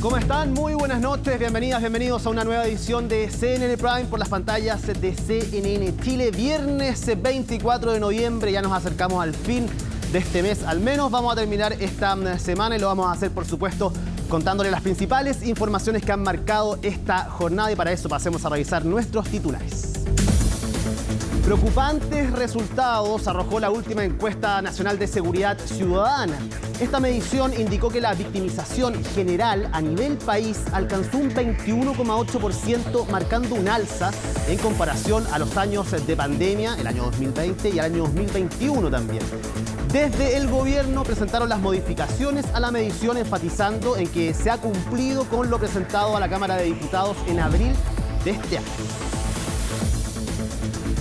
¿Cómo están? Muy buenas noches, bienvenidas, bienvenidos a una nueva edición de CNN Prime por las pantallas de CNN Chile. Viernes 24 de noviembre, ya nos acercamos al fin de este mes. Al menos vamos a terminar esta semana y lo vamos a hacer, por supuesto, contándole las principales informaciones que han marcado esta jornada y para eso pasemos a revisar nuestros titulares. Preocupantes resultados arrojó la última encuesta nacional de seguridad ciudadana. Esta medición indicó que la victimización general a nivel país alcanzó un 21,8%, marcando un alza en comparación a los años de pandemia, el año 2020 y el año 2021 también. Desde el gobierno presentaron las modificaciones a la medición, enfatizando en que se ha cumplido con lo presentado a la Cámara de Diputados en abril de este año.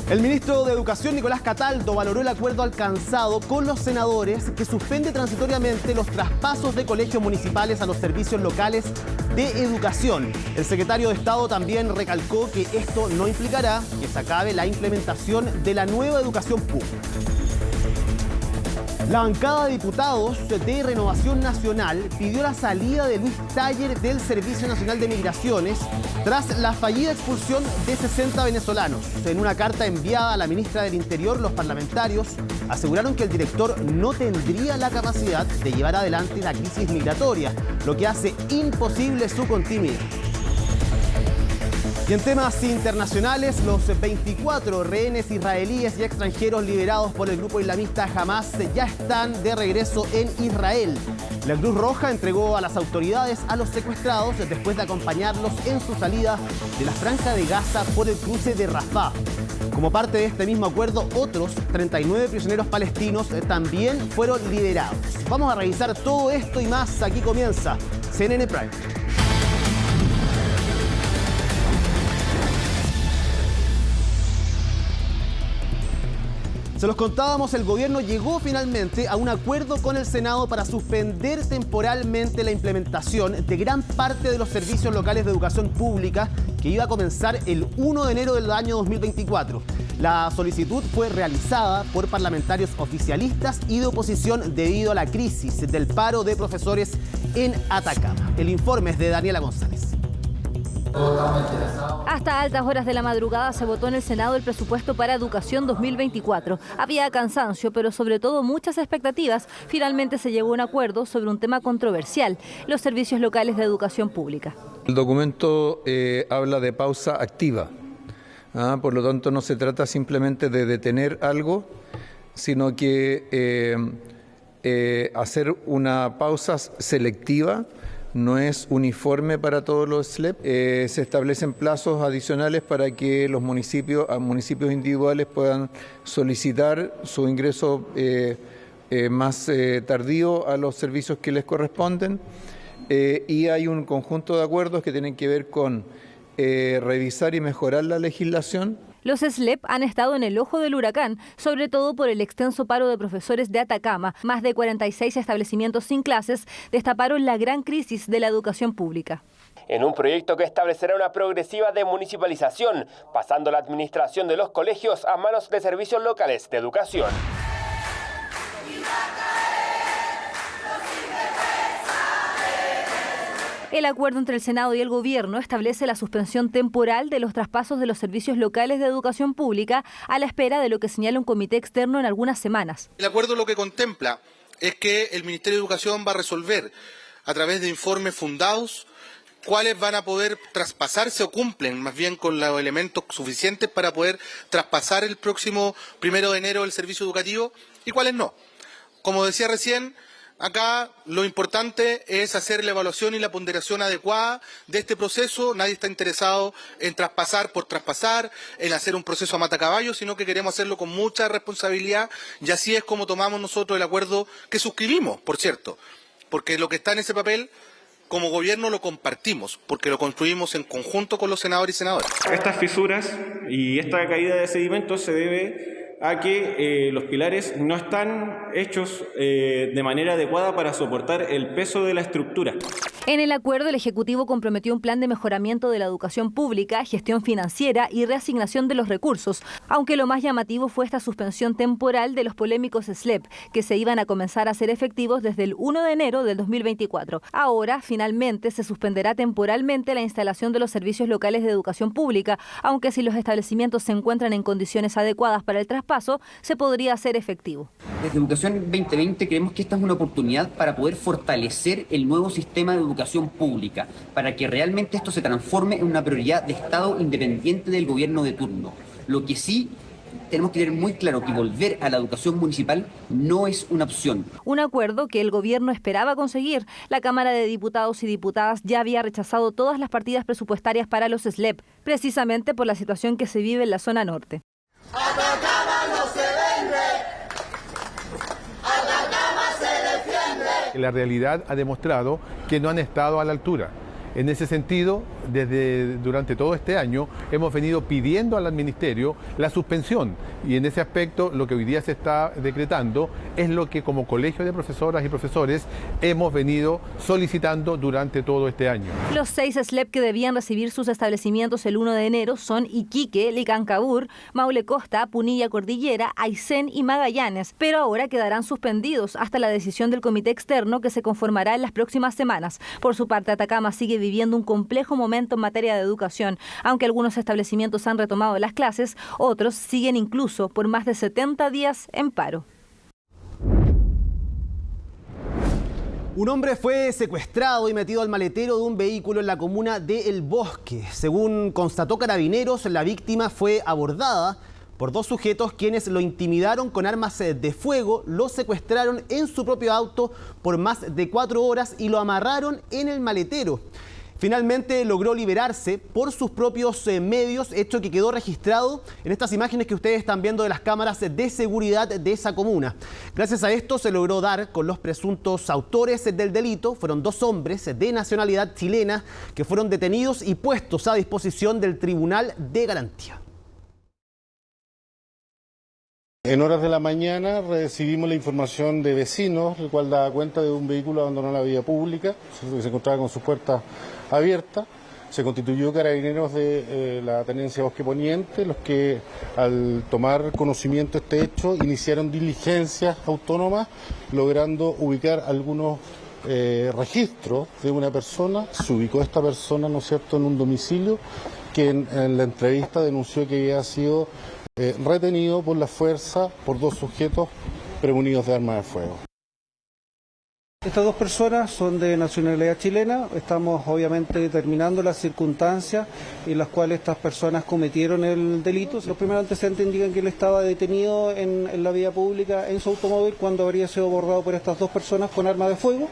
El ministro de Educación, Nicolás Cataldo, valoró el acuerdo alcanzado con los senadores que suspende transitoriamente los traspasos de colegios municipales a los servicios locales de educación. El secretario de Estado también recalcó que esto no implicará que se acabe la implementación de la nueva educación pública. La bancada de diputados de Renovación Nacional pidió la salida de Luis Taller del Servicio Nacional de Migraciones tras la fallida expulsión de 60 venezolanos. En una carta enviada a la ministra del Interior, los parlamentarios aseguraron que el director no tendría la capacidad de llevar adelante la crisis migratoria, lo que hace imposible su continuidad. Y en temas internacionales, los 24 rehenes israelíes y extranjeros liberados por el grupo islamista Hamas ya están de regreso en Israel. La Cruz Roja entregó a las autoridades a los secuestrados después de acompañarlos en su salida de la Franja de Gaza por el cruce de Rafah. Como parte de este mismo acuerdo, otros 39 prisioneros palestinos también fueron liberados. Vamos a revisar todo esto y más. Aquí comienza CNN Prime. Se los contábamos, el gobierno llegó finalmente a un acuerdo con el Senado para suspender temporalmente la implementación de gran parte de los servicios locales de educación pública que iba a comenzar el 1 de enero del año 2024. La solicitud fue realizada por parlamentarios oficialistas y de oposición debido a la crisis del paro de profesores en Atacama. El informe es de Daniela González. Hasta altas horas de la madrugada se votó en el Senado el presupuesto para educación 2024. Había cansancio, pero sobre todo muchas expectativas. Finalmente se llegó a un acuerdo sobre un tema controversial, los servicios locales de educación pública. El documento habla de pausa activa. Por lo tanto, no se trata simplemente de detener algo, sino que hacer una pausa selectiva. No es uniforme para todos los SLEP. Se establecen plazos adicionales para que los municipios individuales puedan solicitar su ingreso más tardío a los servicios que les corresponden. Y hay un conjunto de acuerdos que tienen que ver con revisar y mejorar la legislación. Los SLEP han estado en el ojo del huracán, sobre todo por el extenso paro de profesores de Atacama. Más de 46 establecimientos sin clases destaparon la gran crisis de la educación pública. En un proyecto que establecerá una progresiva desmunicipalización, pasando la administración de los colegios a manos de servicios locales de educación. El acuerdo entre el Senado y el Gobierno establece la suspensión temporal de los traspasos de los servicios locales de educación pública a la espera de lo que señala un comité externo en algunas semanas. El acuerdo lo que contempla es que el Ministerio de Educación va a resolver a través de informes fundados cuáles van a poder traspasarse o cumplen más bien con los elementos suficientes para poder traspasar el próximo 1 de enero el servicio educativo y cuáles no. Como decía recién, acá lo importante es hacer la evaluación y la ponderación adecuada de este proceso. Nadie está interesado en traspasar por traspasar, en hacer un proceso a matacaballo, sino que queremos hacerlo con mucha responsabilidad y así es como tomamos nosotros el acuerdo que suscribimos, por cierto, porque lo que está en ese papel como gobierno lo compartimos, porque lo construimos en conjunto con los senadores y senadoras. Estas fisuras y esta caída de sedimentos se debe a que los pilares no están hechos de manera adecuada para soportar el peso de la estructura. En el acuerdo, el Ejecutivo comprometió un plan de mejoramiento de la educación pública, gestión financiera y reasignación de los recursos, aunque lo más llamativo fue esta suspensión temporal de los polémicos SLEP, que se iban a comenzar a ser efectivos desde el 1 de enero del 2024. Ahora, finalmente, se suspenderá temporalmente la instalación de los servicios locales de educación pública, aunque si los establecimientos se encuentran en condiciones adecuadas para el traspaso, se podría hacer efectivo. Desde Educación 2020 creemos que esta es una oportunidad para poder fortalecer el nuevo sistema de educación pública, para que realmente esto se transforme en una prioridad de Estado independiente del gobierno de turno. Lo que sí tenemos que tener muy claro que volver a la educación municipal no es una opción. Un acuerdo que el gobierno esperaba conseguir. La Cámara de Diputados y Diputadas ya había rechazado todas las partidas presupuestarias para los SLEP, precisamente por la situación que se vive en la zona norte. Atacama no se vende. Atacama se defiende. La realidad ha demostrado que no han estado a la altura. En ese sentido, durante todo este año hemos venido pidiendo al Ministerio la suspensión, y en ese aspecto lo que hoy día se está decretando es lo que como colegio de profesoras y profesores hemos venido solicitando durante todo este año. Los 6 SLEP que debían recibir sus establecimientos el 1 de enero son Iquique, Licancabur, Maule Costa, Punilla Cordillera, Aysén y Magallanes, pero ahora quedarán suspendidos hasta la decisión del comité externo que se conformará en las próximas semanas. Por su parte, Atacama sigue viviendo un complejo momento en materia de educación. Aunque algunos establecimientos han retomado las clases, otros siguen incluso por más de 70 días en paro. Un hombre fue secuestrado y metido al maletero de un vehículo en la comuna de El Bosque. Según constató Carabineros, la víctima fue abordada por 2 sujetos quienes lo intimidaron con armas de fuego, lo secuestraron en su propio auto por más de 4 horas y lo amarraron en el maletero. Finalmente logró liberarse por sus propios medios, hecho que quedó registrado en estas imágenes que ustedes están viendo de las cámaras de seguridad de esa comuna. Gracias a esto se logró dar con los presuntos autores del delito. Fueron 2 hombres de nacionalidad chilena que fueron detenidos y puestos a disposición del Tribunal de Garantía. En horas de la mañana recibimos la información de vecinos, el cual daba cuenta de un vehículo abandonado en la vía pública, que se encontraba con sus puertas abiertas. Se constituyó Carabineros de la Tenencia Bosque Poniente, los que al tomar conocimiento de este hecho iniciaron diligencias autónomas, logrando ubicar algunos registros de una persona. Se ubicó esta persona, ¿no es cierto?, en un domicilio que en la entrevista denunció que había sido retenido por la fuerza por 2 sujetos premunidos de armas de fuego. Estas 2 personas son de nacionalidad chilena. Estamos obviamente determinando las circunstancias en las cuales estas personas cometieron el delito. Los primeros antecedentes indican que él estaba detenido en la vía pública en su automóvil cuando habría sido abordado por estas 2 personas con armas de fuego.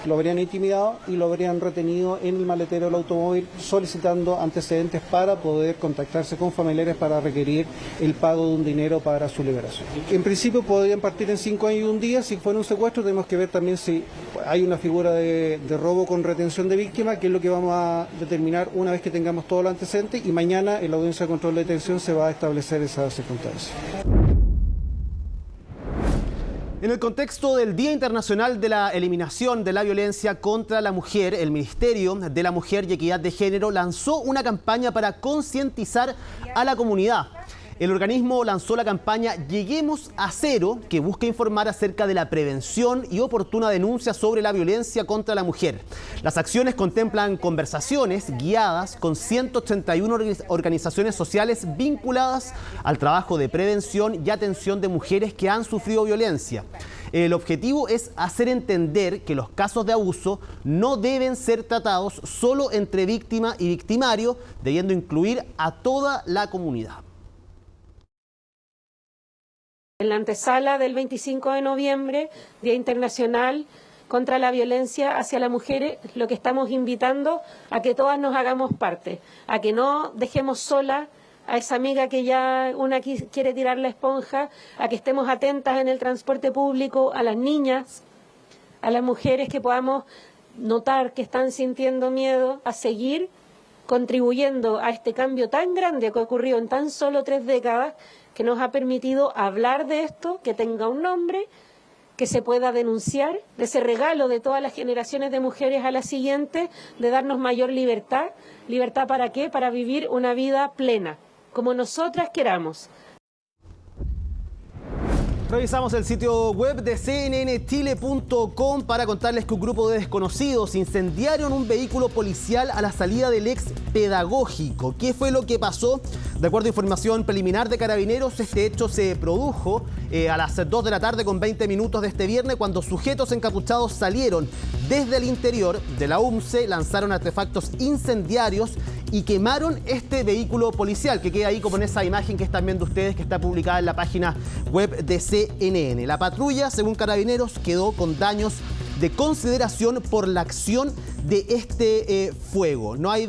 Lo habrían intimidado y lo habrían retenido en el maletero del automóvil, solicitando antecedentes para poder contactarse con familiares para requerir el pago de un dinero para su liberación. En principio podrían partir en 5 años y 1 día. Si fuera un secuestro, tenemos que ver también si hay una figura de robo con retención de víctima, que es lo que vamos a determinar una vez que tengamos todos los antecedentes, y mañana en la audiencia de control de detención se va a establecer esa circunstancia. En el contexto del Día Internacional de la Eliminación de la Violencia contra la Mujer, el Ministerio de la Mujer y Equidad de Género lanzó una campaña para concientizar a la comunidad. El organismo lanzó la campaña Lleguemos a Cero, que busca informar acerca de la prevención y oportuna denuncia sobre la violencia contra la mujer. Las acciones contemplan conversaciones guiadas con 181 organizaciones sociales vinculadas al trabajo de prevención y atención de mujeres que han sufrido violencia. El objetivo es hacer entender que los casos de abuso no deben ser tratados solo entre víctima y victimario, debiendo incluir a toda la comunidad. En la antesala del 25 de noviembre, Día Internacional contra la Violencia hacia las Mujeres, lo que estamos invitando a que todas nos hagamos parte, a que no dejemos sola a esa amiga que ya una quiere tirar la esponja, a que estemos atentas en el transporte público, a las niñas, a las mujeres que podamos notar que están sintiendo miedo, a seguir contribuyendo a este cambio tan grande que ha ocurrido en tan solo 3 décadas, que nos ha permitido hablar de esto, que tenga un nombre, que se pueda denunciar, de ese regalo de todas las generaciones de mujeres a la siguiente, de darnos mayor libertad. ¿Libertad para qué? Para vivir una vida plena, como nosotras queramos. Revisamos el sitio web de cnnchile.com para contarles que un grupo de desconocidos incendiaron un vehículo policial a la salida del ex pedagógico. ¿Qué fue lo que pasó? De acuerdo a información preliminar de Carabineros, este hecho se produjo a las 2 de la tarde con 20 minutos de este viernes, cuando sujetos encapuchados salieron desde el interior de la UMCE, lanzaron artefactos incendiarios y quemaron este vehículo policial, que queda ahí como en esa imagen que están viendo ustedes, que está publicada en la página web de CNN. La patrulla, según Carabineros, quedó con daños de consideración por la acción de este fuego. No hay...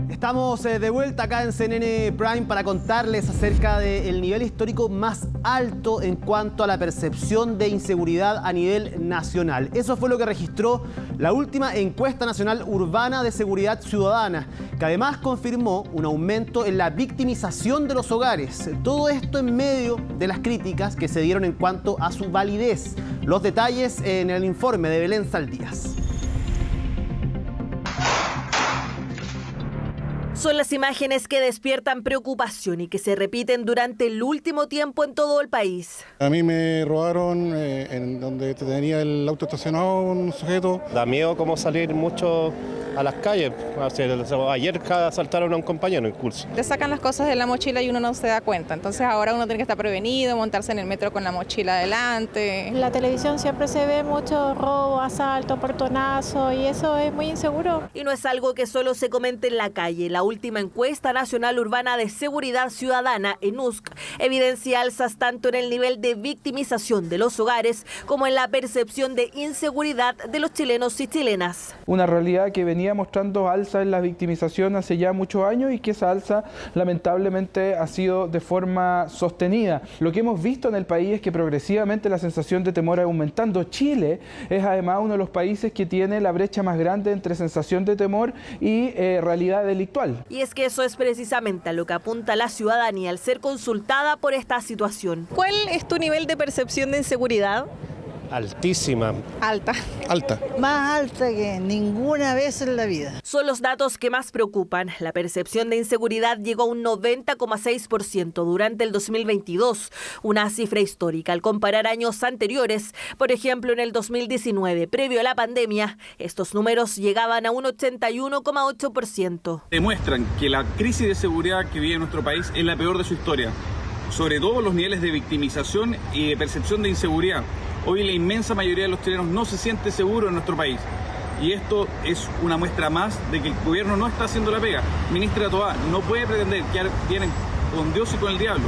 Estamos de vuelta acá en CNN Prime para contarles acerca del nivel histórico más alto en cuanto a la percepción de inseguridad a nivel nacional. Eso fue lo que registró la última encuesta nacional urbana de seguridad ciudadana, que además confirmó un aumento en la victimización de los hogares. Todo esto en medio de las críticas que se dieron en cuanto a su validez. Los detalles en el informe de Belén Saldías. Son las imágenes que despiertan preocupación y que se repiten durante el último tiempo en todo el país. A mí me robaron en donde tenía el auto estacionado un sujeto. Da miedo como salir mucho a las calles. Ayer asaltaron a un compañero en curso. Te sacan las cosas de la mochila y uno no se da cuenta. Entonces ahora uno tiene que estar prevenido, montarse en el metro con la mochila adelante. En la televisión siempre se ve mucho robo, asalto, portonazo y eso es muy inseguro. Y no es algo que solo se comente en la calle. La última encuesta nacional urbana de seguridad ciudadana, ENUSC, evidencia alzas tanto en el nivel de victimización de los hogares como en la percepción de inseguridad de los chilenos y chilenas. Una realidad que venía mostrando alza en la victimización hace ya muchos años y que esa alza lamentablemente ha sido de forma sostenida. Lo que hemos visto en el país es que progresivamente la sensación de temor ha aumentando. Chile es además uno de los países que tiene la brecha más grande entre sensación de temor y realidad delictual. Y es que eso es precisamente a lo que apunta la ciudadanía al ser consultada por esta situación. ¿Cuál es tu nivel de percepción de inseguridad? Altísima. Alta. Alta. Más alta que ninguna vez en la vida. Son los datos que más preocupan. La percepción de inseguridad llegó a un 90,6% durante el 2022, una cifra histórica al comparar años anteriores. Por ejemplo, en el 2019, previo a la pandemia, estos números llegaban a un 81,8%. Demuestran que la crisis de seguridad que vive nuestro país es la peor de su historia. Sobre todo los niveles de victimización y de percepción de inseguridad. Hoy la inmensa mayoría de los chilenos no se siente seguro en nuestro país. Y esto es una muestra más de que el gobierno no está haciendo la pega. Ministra Toá, no puede pretender que vienen con Dios y con el diablo.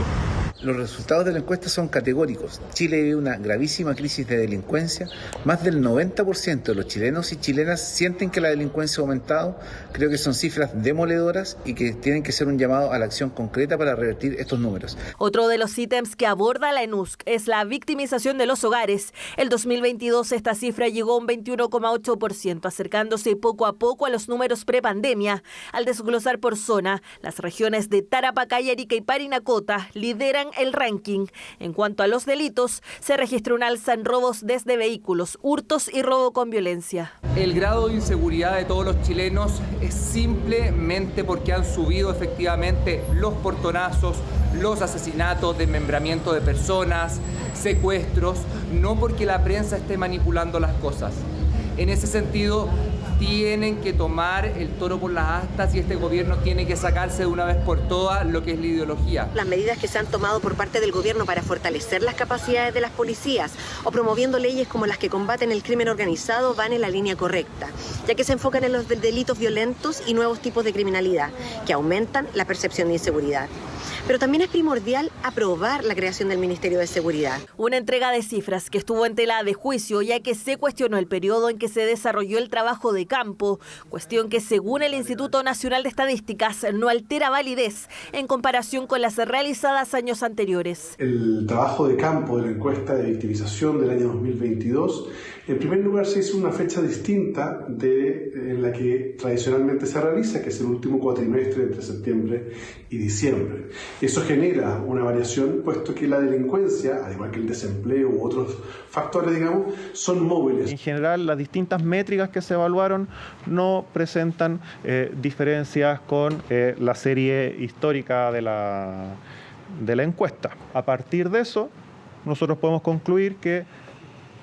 Los resultados de la encuesta son categóricos. Chile vive una gravísima crisis de delincuencia. Más del 90% de los chilenos y chilenas sienten que la delincuencia ha aumentado. Creo que son cifras demoledoras y que tienen que ser un llamado a la acción concreta para revertir estos números. Otro de los ítems que aborda la ENUSC es la victimización de los hogares. El 2022 esta cifra llegó a un 21,8%, acercándose poco a poco a los números prepandemia. Al desglosar por zona, las regiones de Tarapacay, Arica y Parinacota lideran el ranking. En cuanto a los delitos, se registró un alza en robos desde vehículos, hurtos y robo con violencia. El grado de inseguridad de todos los chilenos es simplemente porque han subido efectivamente los portonazos, los asesinatos, desmembramiento de personas, secuestros, no porque la prensa esté manipulando las cosas. En ese sentido, tienen que tomar el toro por las astas y este gobierno tiene que sacarse de una vez por todas lo que es la ideología. Las medidas que se han tomado por parte del gobierno para fortalecer las capacidades de las policías o promoviendo leyes como las que combaten el crimen organizado van en la línea correcta, ya que se enfocan en los delitos violentos y nuevos tipos de criminalidad que aumentan la percepción de inseguridad. Pero también es primordial aprobar la creación del Ministerio de Seguridad. Una entrega de cifras que estuvo en tela de juicio, ya que se cuestionó el periodo en que se desarrolló el trabajo de campo, cuestión que según el Instituto Nacional de Estadísticas no altera validez en comparación con las realizadas años anteriores. El trabajo de campo de la encuesta de victimización del año 2022, en primer lugar se hizo una fecha distinta en la que tradicionalmente se realiza, que es el último cuatrimestre entre septiembre y diciembre. Eso genera una variación, puesto que la delincuencia, al igual que el desempleo u otros factores, digamos, son móviles. En general, las distintas métricas que se evaluaron no presentan diferencias con la serie histórica de la encuesta. A partir de eso, nosotros podemos concluir que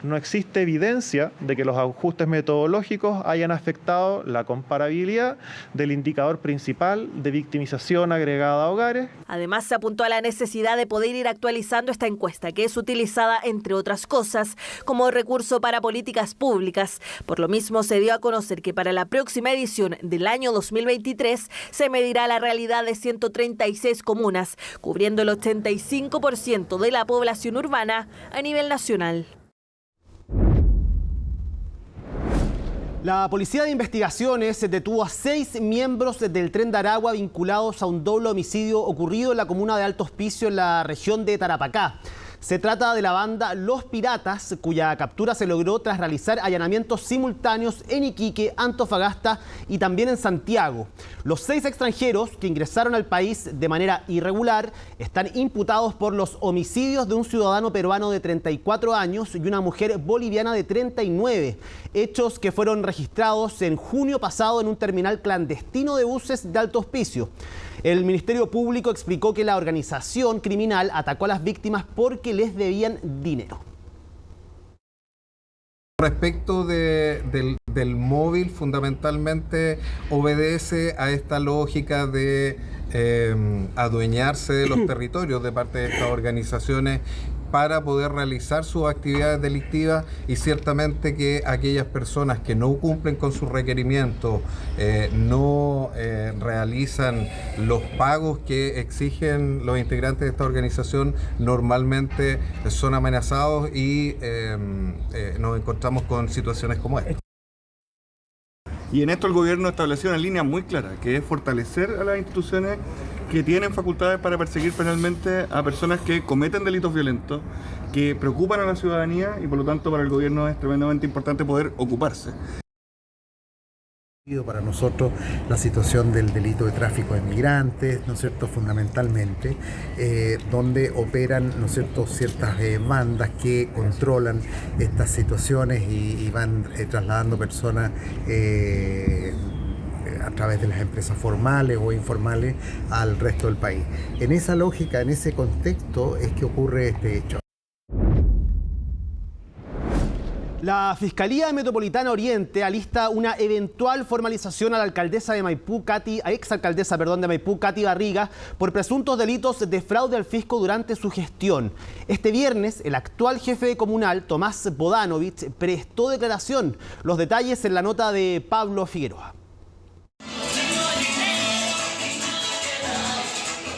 no existe evidencia de que los ajustes metodológicos hayan afectado la comparabilidad del indicador principal de victimización agregada a hogares. Además, se apuntó a la necesidad de poder ir actualizando esta encuesta, que es utilizada, entre otras cosas, como recurso para políticas públicas. Por lo mismo, se dio a conocer que para la próxima edición del año 2023 se medirá la realidad de 136 comunas, cubriendo el 85% de la población urbana a nivel nacional. La Policía de Investigaciones detuvo a 6 miembros del Tren de Aragua vinculados a un doble homicidio ocurrido en la comuna de Alto Hospicio, en la región de Tarapacá. Se trata de la banda Los Piratas, cuya captura se logró tras realizar allanamientos simultáneos en Iquique, Antofagasta y también en Santiago. Los 6 extranjeros que ingresaron al país de manera irregular están imputados por los homicidios de un ciudadano peruano de 34 años y una mujer boliviana de 39, hechos que fueron registrados en junio pasado en un terminal clandestino de buses de Alto Hospicio. El Ministerio Público explicó que la organización criminal atacó a las víctimas porque les debían dinero. Respecto del móvil, fundamentalmente obedece a esta lógica de adueñarse de los territorios de parte de estas organizaciones para poder realizar sus actividades delictivas, y ciertamente que aquellas personas que no cumplen con sus requerimientos, no realizan los pagos que exigen los integrantes de esta organización, normalmente son amenazados y nos encontramos con situaciones como esta. Y en esto el gobierno estableció una línea muy clara, que es fortalecer a las instituciones que tienen facultades para perseguir penalmente a personas que cometen delitos violentos, que preocupan a la ciudadanía, y por lo tanto para el gobierno es tremendamente importante poder ocuparse. Para nosotros la situación del delito de tráfico de migrantes, ¿no es cierto?, fundamentalmente, donde operan, ¿no es cierto?, ciertas bandas que controlan estas situaciones y van trasladando personas a través de las empresas formales o informales al resto del país. En esa lógica, en ese contexto es que ocurre este hecho. La Fiscalía Metropolitana Oriente alista una eventual formalización a la alcaldesa de Maipú, exalcaldesa de Maipú, Katy Barriga, por presuntos delitos de fraude al fisco durante su gestión. Este viernes, el actual jefe comunal, Tomás Bodanovich, prestó declaración. Los detalles en la nota de Pablo Figueroa.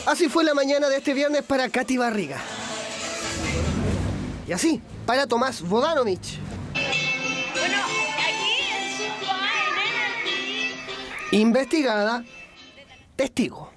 Así fue la mañana de este viernes para Katy Barriga. Y así, para Tomás Bodanovich. Investigada, testigo.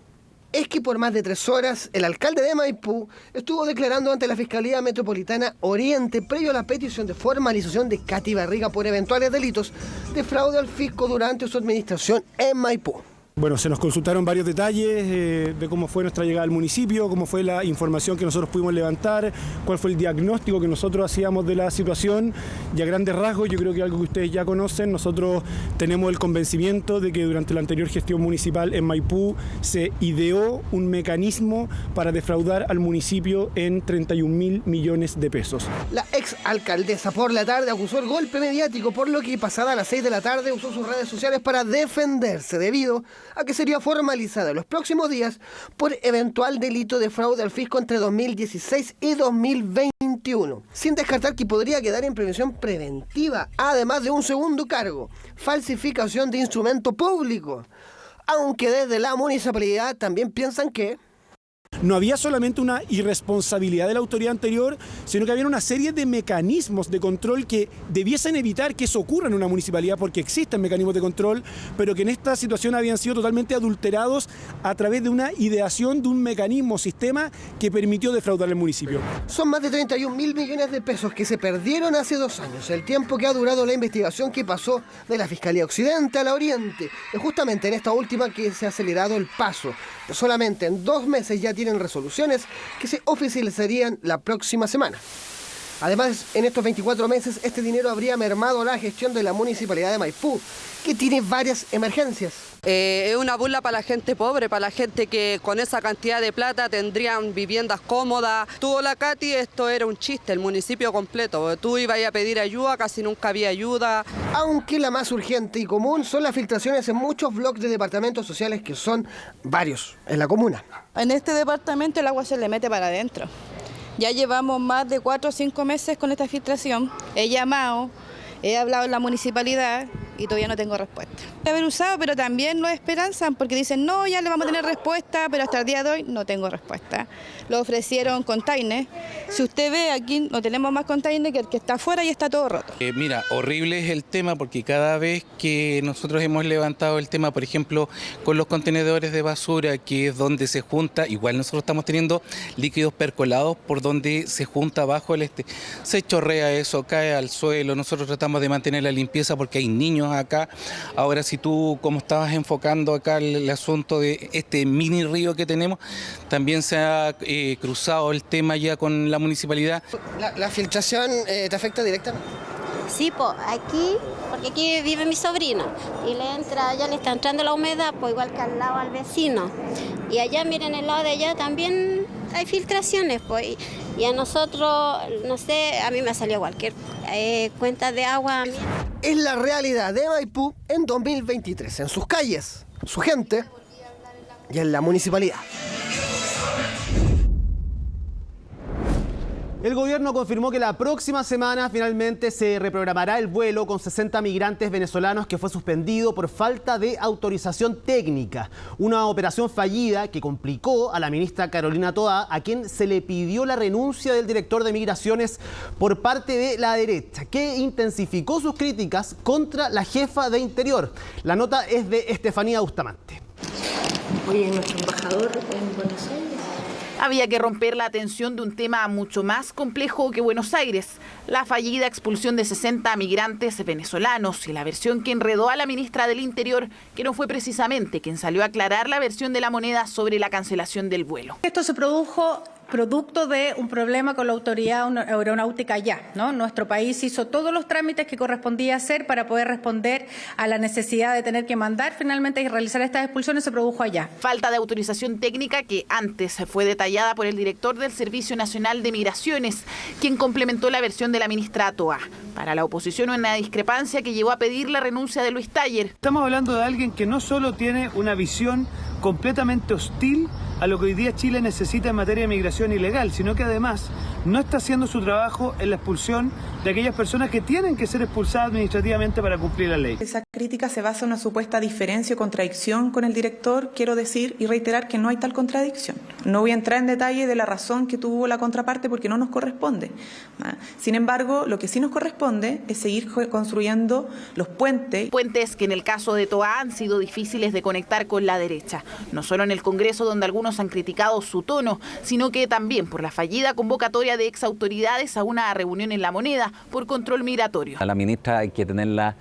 Es que por más de 3 horas el alcalde de Maipú estuvo declarando ante la Fiscalía Metropolitana Oriente previo a la petición de formalización de Katy Barriga por eventuales delitos de fraude al fisco durante su administración en Maipú. Bueno, se nos consultaron varios detalles de cómo fue nuestra llegada al municipio, cómo fue la información que nosotros pudimos levantar, cuál fue el diagnóstico que nosotros hacíamos de la situación, y a grandes rasgos, yo creo que algo que ustedes ya conocen, nosotros tenemos el convencimiento de que durante la anterior gestión municipal en Maipú se ideó un mecanismo para defraudar al municipio en 31.000 millones de pesos. La exalcaldesa por la tarde acusó el golpe mediático, por lo que pasada las 6 de la tarde usó sus redes sociales para defenderse debido a que sería formalizada en los próximos días por eventual delito de fraude al fisco entre 2016 y 2021, sin descartar que podría quedar en prisión preventiva, además de un segundo cargo, falsificación de instrumento público, aunque desde la municipalidad también piensan que no había solamente una irresponsabilidad de la autoridad anterior, sino que había una serie de mecanismos de control que debiesen evitar que eso ocurra en una municipalidad, porque existen mecanismos de control, pero que en esta situación habían sido totalmente adulterados a través de una ideación de un mecanismo, sistema que permitió defraudar al municipio. Son más de 31.000 millones de pesos que se perdieron hace 2 años, el tiempo que ha durado la investigación que pasó de la Fiscalía Occidente a la Oriente. Es justamente en esta última que se ha acelerado el paso. Solamente en 2 meses ya tiene tienen resoluciones que se oficializarían la próxima semana. Además, en estos 24 meses, este dinero habría mermado la gestión de la Municipalidad de Maipú, que tiene varias emergencias. Es una burla para la gente pobre, para la gente que con esa cantidad de plata tendrían viviendas cómodas. Tuvo la Katy, esto era un chiste, el municipio completo. Tú ibas a pedir ayuda, casi nunca había ayuda. Aunque la más urgente y común son las filtraciones en muchos bloques de departamentos sociales, que son varios en la comuna. En este departamento el agua se le mete para adentro. Ya llevamos más de 4 o 5 meses con esta filtración. He llamado, he hablado en la municipalidad y todavía no tengo respuesta. Haber usado, pero también lo esperanzan porque dicen, no, ya le vamos a tener respuesta, pero hasta el día de hoy no tengo respuesta. Lo ofrecieron container. Si usted ve, aquí no tenemos más container que el que está afuera y está todo roto. Mira, horrible es el tema porque cada vez que nosotros hemos levantado el tema, por ejemplo, con los contenedores de basura, que es donde se junta, igual nosotros estamos teniendo líquidos percolados por donde se junta abajo se chorrea eso, cae al suelo, nosotros tratamos de mantener la limpieza porque hay niños acá. Ahora, si tú, como estabas enfocando acá el asunto de este mini río que tenemos, también se ha cruzado el tema ya con la municipalidad. ¿La filtración te afecta directamente? Sí, porque aquí vive mi sobrina y ya le está entrando la humedad, pues igual que al lado al vecino. Y allá, miren, el lado de allá también hay filtraciones, pues. Y a nosotros, no sé, a mí me salió cualquier cuenta de agua. Es la realidad de Maipú en 2023, en sus calles, su gente y en la municipalidad. El gobierno confirmó que la próxima semana finalmente se reprogramará el vuelo con 60 migrantes venezolanos que fue suspendido por falta de autorización técnica. Una operación fallida que complicó a la ministra Carolina Toá, a quien se le pidió la renuncia del director de Migraciones por parte de la derecha, que intensificó sus críticas contra la jefa de Interior. La nota es de Estefanía Bustamante. Hoy es nuestro embajador en Buenos Aires. Había que romper la atención de un tema mucho más complejo que Buenos Aires, la fallida expulsión de 60 migrantes venezolanos y la versión que enredó a la ministra del Interior, que no fue precisamente quien salió a aclarar la versión de la moneda sobre la cancelación del vuelo. Esto se produjo producto de un problema con la autoridad aeronáutica ya, ¿no? Nuestro país hizo todos los trámites que correspondía hacer para poder responder a la necesidad de tener que mandar finalmente y realizar estas expulsiones, se produjo allá. Falta de autorización técnica que antes fue detallada por el director del Servicio Nacional de Migraciones, quien complementó la versión de la ministra Toá. Para la oposición, una discrepancia que llevó a pedir la renuncia de Luis Taller. Estamos hablando de alguien que no solo tiene una visión completamente hostil a lo que hoy día Chile necesita en materia de migración ilegal, sino que además no está haciendo su trabajo en la expulsión de aquellas personas que tienen que ser expulsadas administrativamente para cumplir la ley. Esa crítica se basa en una supuesta diferencia o contradicción con el director. Quiero decir y reiterar que no hay tal contradicción. No voy a entrar en detalle de la razón que tuvo la contraparte porque no nos corresponde. Sin embargo, lo que sí nos corresponde es seguir construyendo los puentes. Puentes que en el caso de Toá han sido difíciles de conectar con la derecha. No solo en el Congreso, donde algunos han criticado su tono, sino que también por la fallida convocatoria de exautoridades a una reunión en La Moneda por control migratorio. A la ministra hay que tenerla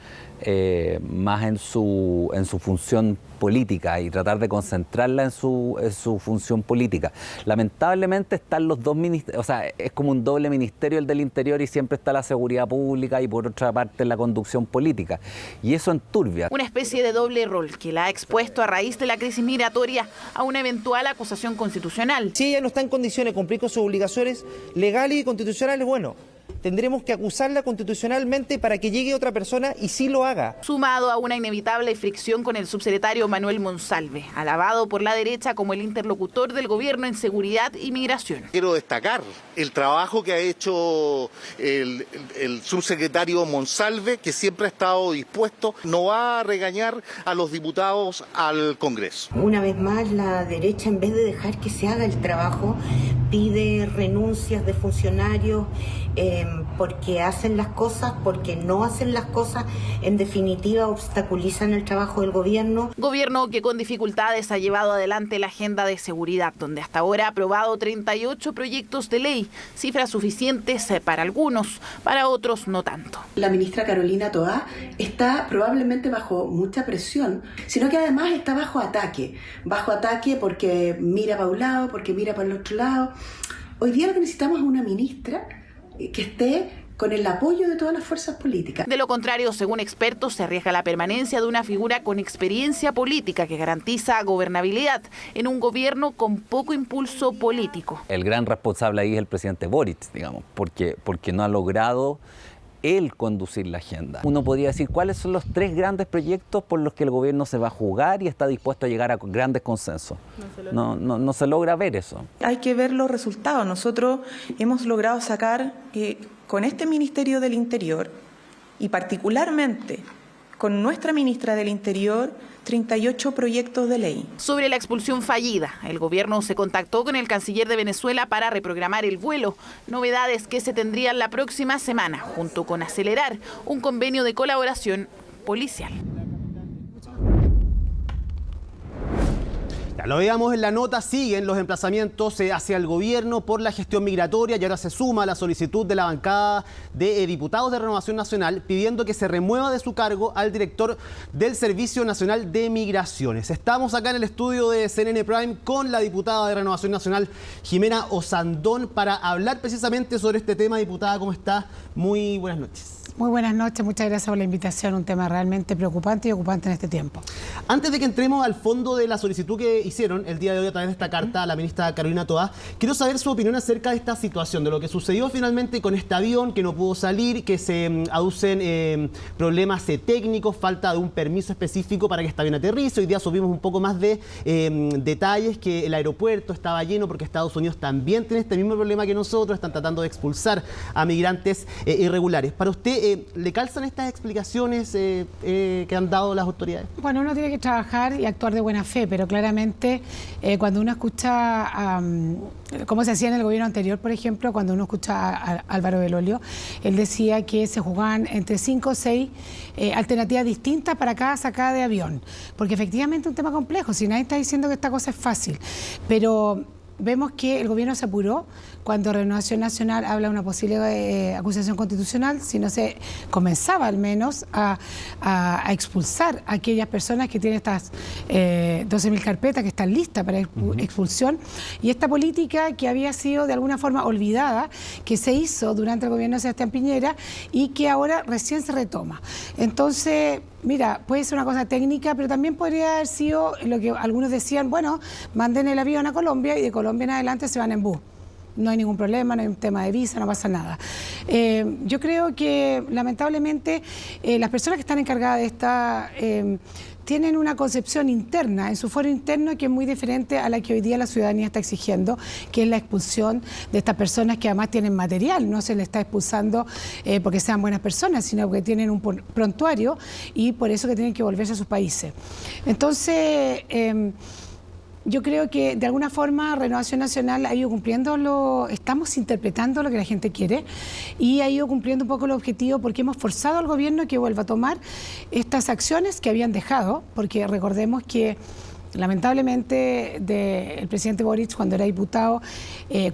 más en su función política y tratar de concentrarla en su función política. Lamentablemente están los dos ministerios, o sea, es como un doble ministerio el del Interior y siempre está la seguridad pública y por otra parte la conducción política. Y eso enturbia. Una especie de doble rol que la ha expuesto a raíz de la crisis migratoria a una eventual acusación constitucional. Si ella no está en condiciones de cumplir con sus obligaciones legales y constitucionales, bueno, tendremos que acusarla constitucionalmente para que llegue otra persona y sí lo haga. Sumado a una inevitable fricción con el subsecretario Manuel Monsalve, alabado por la derecha como el interlocutor del gobierno en seguridad y migración. Quiero destacar el trabajo que ha hecho el subsecretario Monsalve, que siempre ha estado dispuesto, no va a regañar a los diputados al Congreso. Una vez más, la derecha, en vez de dejar que se haga el trabajo, pide renuncias de funcionarios porque hacen las cosas, porque no hacen las cosas, en definitiva obstaculizan el trabajo del gobierno. Gobierno que con dificultades ha llevado adelante la agenda de seguridad, donde hasta ahora ha aprobado 38 proyectos de ley, cifras suficientes para algunos, para otros no tanto. La ministra Carolina Toá está probablemente bajo mucha presión, sino que además está bajo ataque porque mira para un lado, porque mira para el otro lado. Hoy día lo que necesitamos es una ministra que esté con el apoyo de todas las fuerzas políticas. De lo contrario, según expertos, se arriesga la permanencia de una figura con experiencia política que garantiza gobernabilidad en un gobierno con poco impulso político. El gran responsable ahí es el presidente Boric, digamos, porque no ha logrado él conducir la agenda. Uno podría decir cuáles son los 3 grandes proyectos por los que el gobierno se va a jugar y está dispuesto a llegar a grandes consensos. No se logra ver eso. Hay que ver los resultados. Nosotros hemos logrado sacar con este Ministerio del Interior y particularmente con nuestra ministra del Interior 38 proyectos de ley. Sobre la expulsión fallida, el gobierno se contactó con el canciller de Venezuela para reprogramar el vuelo. Novedades que se tendrían la próxima semana, junto con acelerar un convenio de colaboración policial. Ya lo veíamos en la nota, siguen los emplazamientos hacia el gobierno por la gestión migratoria y ahora se suma la solicitud de la bancada de diputados de Renovación Nacional pidiendo que se remueva de su cargo al director del Servicio Nacional de Migraciones. Estamos acá en el estudio de CNN Prime con la diputada de Renovación Nacional, Jimena Osandón, para hablar precisamente sobre este tema. Diputada, ¿cómo está? Muy buenas noches. Muy buenas noches, muchas gracias por la invitación, un tema realmente preocupante y ocupante en este tiempo. Antes de que entremos al fondo de la solicitud que hicieron el día de hoy a través de esta carta a la ministra Carolina Toá, quiero saber su opinión acerca de esta situación, de lo que sucedió finalmente con este avión que no pudo salir, que se aducen problemas técnicos, falta de un permiso específico para que este avión aterrice. Hoy día subimos un poco más de detalles, que el aeropuerto estaba lleno porque Estados Unidos también tiene este mismo problema que nosotros, están tratando de expulsar a migrantes irregulares. Para usted, ¿le calzan estas explicaciones que han dado las autoridades? Bueno, uno tiene que trabajar y actuar de buena fe, pero claramente cuando uno escucha cómo se hacía en el gobierno anterior, por ejemplo, cuando uno escucha a Álvaro Belolio, él decía que se jugaban entre 5 o 6 alternativas distintas para cada sacada de avión, porque efectivamente es un tema complejo, si nadie está diciendo que esta cosa es fácil, pero vemos que el gobierno se apuró cuando Renovación Nacional habla de una posible acusación constitucional, si no se comenzaba al menos a expulsar a aquellas personas que tienen estas 12.000 carpetas que están listas para expulsión, y esta política que había sido de alguna forma olvidada, que se hizo durante el gobierno de Sebastián Piñera y que ahora recién se retoma. Entonces, mira, puede ser una cosa técnica, pero también podría haber sido lo que algunos decían, bueno, manden el avión a Colombia y de Colombia en adelante se van en bus. No hay ningún problema, no hay un tema de visa, no pasa nada. Yo creo que lamentablemente las personas que están encargadas de esta tienen una concepción interna, en su foro interno, que es muy diferente a la que hoy día la ciudadanía está exigiendo, que es la expulsión de estas personas que además tienen material. No se les está expulsando porque sean buenas personas, sino porque tienen un prontuario y por eso que tienen que volverse a sus países. Entonces, yo creo que de alguna forma Renovación Nacional ha ido cumpliendo estamos interpretando lo que la gente quiere y ha ido cumpliendo un poco el objetivo, porque hemos forzado al gobierno que vuelva a tomar estas acciones que habían dejado, porque recordemos que lamentablemente el presidente Boric, cuando era diputado,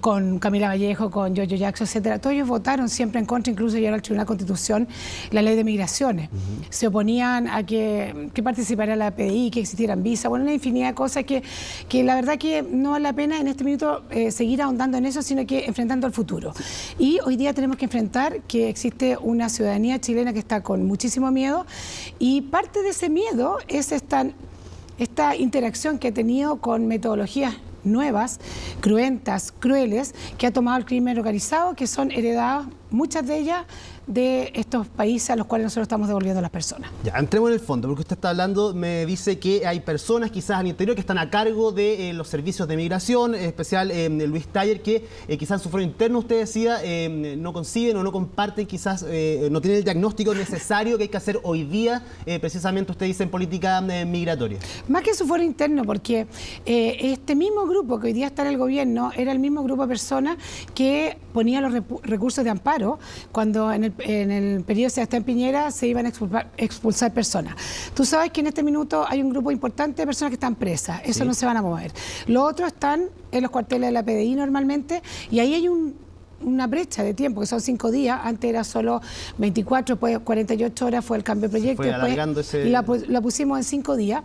con Camila Vallejo, con Giorgio Jackson, etcétera, todos ellos votaron siempre en contra, incluso llegaron al Tribunal de Constitución, la ley de migraciones. Se oponían a que participara la PDI, que existieran visas, bueno, una infinidad de cosas que la verdad que no vale la pena en este minuto seguir ahondando en eso, sino que enfrentando al futuro. Y hoy día tenemos que enfrentar que existe una ciudadanía chilena que está con muchísimo miedo, y parte de ese miedo es esta interacción que ha tenido con metodologías nuevas, cruentas, crueles, que ha tomado el crimen organizado, que son heredadas, muchas de ellas, de estos países a los cuales nosotros estamos devolviendo a las personas. Ya, entremos en el fondo, porque usted está hablando, me dice que hay personas quizás al interior que están a cargo de los servicios de migración, en especial Luis Taller, que quizás en su foro interno, usted decía, no conciben o no comparten, quizás no tienen el diagnóstico necesario que hay que hacer hoy día, precisamente usted dice en política migratoria. Más que su foro interno, porque este mismo grupo que hoy día está en el gobierno era el mismo grupo de personas que ponía los recursos de amparo claro cuando en el periodo de Sebastián Piñera se iban a expulsar personas. Tú sabes que en este minuto hay un grupo importante de personas que están presas, eso no se van a mover. Los otros están en los cuarteles de la PDI normalmente, y ahí hay una brecha de tiempo, que son 5 días, antes era solo 24, después 48 horas fue el cambio de proyecto, después la pusimos en 5 días.